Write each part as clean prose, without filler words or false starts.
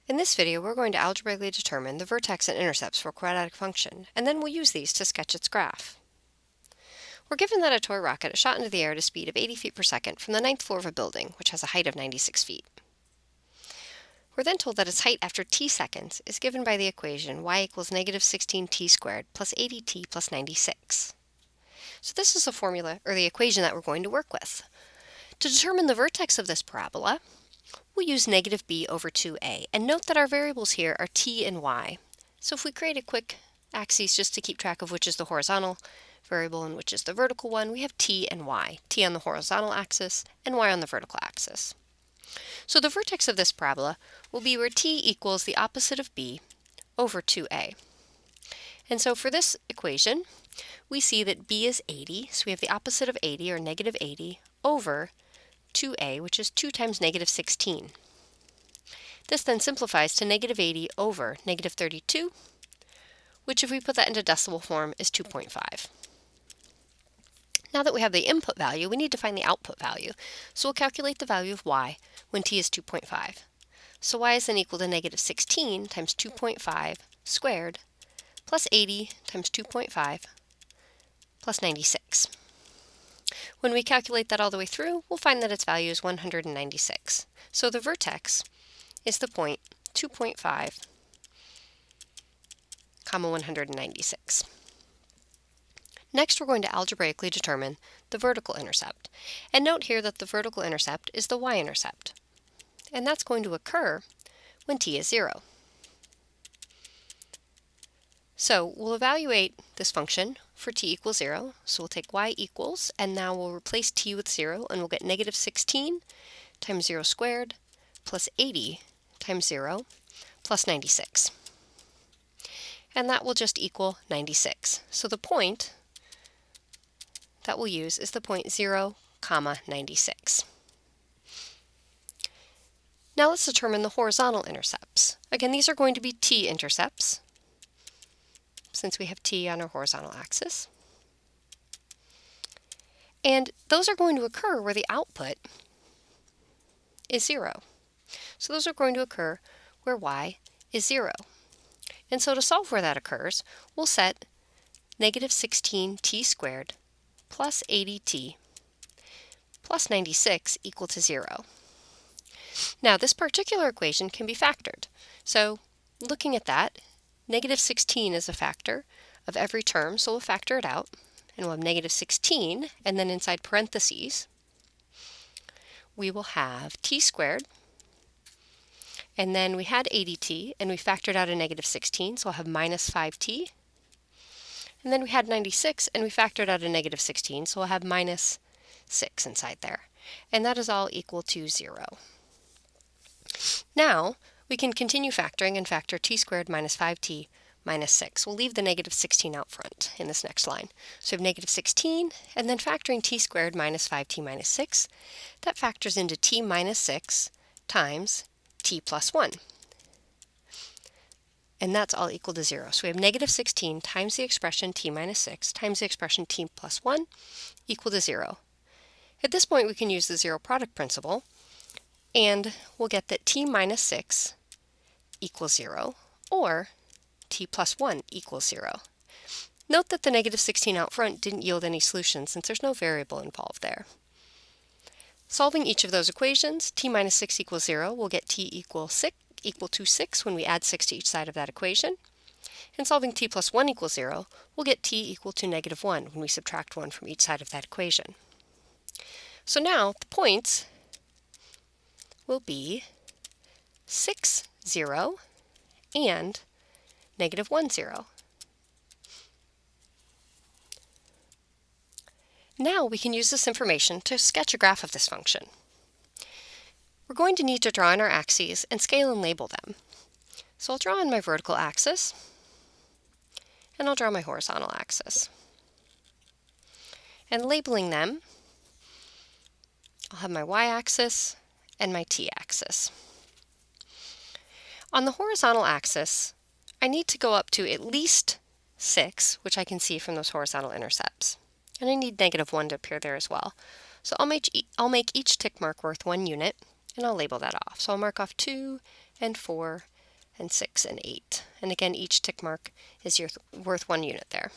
In this video, we're going to algebraically determine the vertex and intercepts for a quadratic function, and then we'll use these to sketch its graph. We're given that a toy rocket is shot into the air at a speed of 80 feet per second from the 9th floor of a building, which has a height of 96 feet. We're then told that its height after t seconds is given by the equation y equals negative 16t squared plus 80t plus 96. So this is the formula, or the equation that we're going to work with. To determine the vertex of this parabola, we'll use negative b over 2a, and note that our variables here are t and y. So if we create a quick axis just to keep track of which is the horizontal variable and which is the vertical one, we have t and y, t on the horizontal axis and y on the vertical axis. So the vertex of this parabola will be where t equals the opposite of b over 2a. And so for this equation, we see that b is 80, so we have the opposite of 80, or negative 80, over 2a, which is 2 times negative 16. This then simplifies to negative 80 over negative 32, which if we put that into decimal form is 2.5. Now that we have the input value, we need to find the output value. So we'll calculate the value of y when t is 2.5. So y is then equal to negative 16 times 2.5 squared plus 80 times 2.5 plus 96. When we calculate that all the way through, we'll find that its value is 196. So the vertex is the point 2.5, comma 196. Next, we're going to algebraically determine the vertical intercept. And note here that the vertical intercept is the y-intercept. And that's going to occur when t is 0. So we'll evaluate this function for t equals 0. So we'll take y equals, and now we'll replace t with 0, and we'll get negative 16 times 0 squared plus 80 times 0 plus 96. And that will just equal 96. So the point that we'll use is the point 0, comma 96. Now let's determine the horizontal intercepts. Again, these are going to be t-intercepts, since we have t on our horizontal axis. And those are going to occur where the output is 0. So those are going to occur where y is 0. And so to solve where that occurs, we'll set negative 16t squared plus 80t plus 96 equal to 0. Now this particular equation can be factored. So looking at that, negative 16 is a factor of every term, so we'll factor it out. And we'll have negative 16, and then inside parentheses, we will have t squared. And then we had 80t, and we factored out a negative 16, so we'll have minus 5t. And then we had 96, and we factored out a negative 16, so we'll have minus 6 inside there. And that is all equal to 0. Now, we can continue factoring and factor t squared minus 5t minus 6. We'll leave the negative 16 out front in this next line. So we have negative 16, and then factoring t squared minus 5t minus 6, that factors into t minus 6 times t plus 1. And that's all equal to 0. So we have negative 16 times the expression t minus 6 times the expression t plus 1 equal to 0. At this point, we can use the zero product principle, and we'll get that t minus 6 equals 0, or t plus 1 equals 0. Note that the negative 16 out front didn't yield any solution since there's no variable involved there. Solving each of those equations, t minus 6 equals 0, we'll get t equal to 6 when we add 6 to each side of that equation. And solving t plus 1 equals 0, we'll get t equal to negative 1 when we subtract 1 from each side of that equation. So now the points will be 6, 0, and negative 1, 0. Now we can use this information to sketch a graph of this function. We're going to need to draw in our axes and scale and label them. So I'll draw in my vertical axis, and I'll draw my horizontal axis. And labeling them, I'll have my y-axis and my t-axis. On the horizontal axis, I need to go up to at least 6, which I can see from those horizontal intercepts. And I need negative 1 to appear there as well. So I'll make each tick mark worth 1 unit, and I'll label that off. So I'll mark off 2 and 4 and 6 and 8. And again, each tick mark is worth 1 unit there.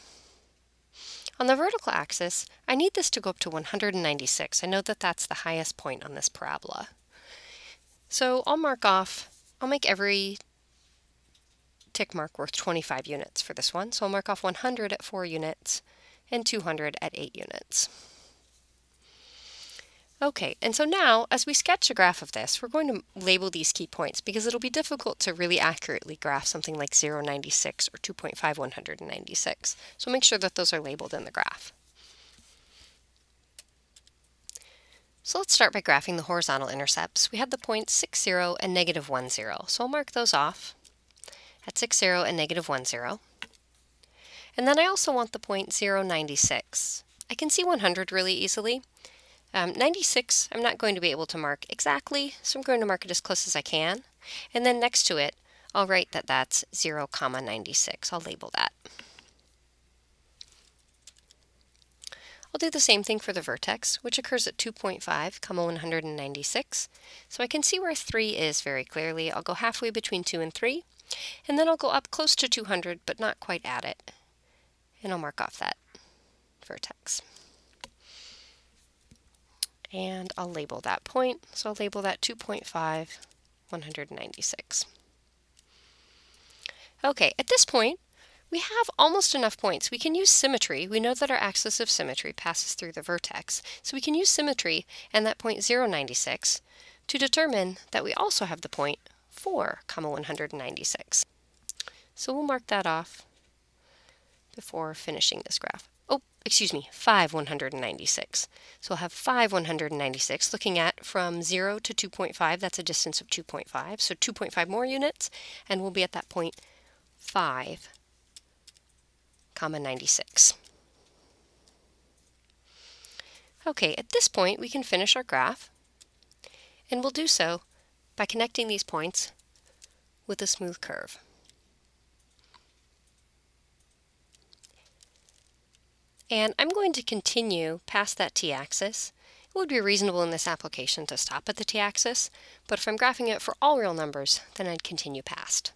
On the vertical axis, I need this to go up to 196. I know that that's the highest point on this parabola. So I'll make every tick mark worth 25 units for this one. So I'll mark off 100 at 4 units and 200 at 8 units. Okay, and so now, as we sketch a graph of this, we're going to label these key points because it'll be difficult to really accurately graph something like 096 or 2.5 196. So make sure that those are labeled in the graph. So let's start by graphing the horizontal intercepts. We had the points 6, 0, and negative 1, 0. So I'll mark those off at 6, 0, and negative 1, 0. And then I also want the point 096. I can see 100 really easily. 96, I'm not going to be able to mark exactly, so I'm going to mark it as close as I can. And then next to it, I'll write that that's 0, 96. I'll label that. I'll do the same thing for the vertex, which occurs at 2.5, 196. So I can see where 3 is very clearly. I'll go halfway between 2 and 3, and then I'll go up close to 200, but not quite at it. And I'll mark off that vertex. And I'll label that point. So I'll label that 2.5, 196. Okay, at this point, we have almost enough points. We can use symmetry. We know that our axis of symmetry passes through the vertex. So we can use symmetry and that point 096 to determine that we also have the point 4, 196. So we'll mark that off before finishing this graph. Oh, excuse me, 5, 196. So we'll have 5, 196, looking at from 0 to 2.5, that's a distance of 2.5, so 2.5 more units, and we'll be at that point 5, 96. Okay, at this point we can finish our graph, and we'll do so by connecting these points with a smooth curve. And I'm going to continue past that t-axis. It would be reasonable in this application to stop at the t-axis, but if I'm graphing it for all real numbers, then I'd continue past.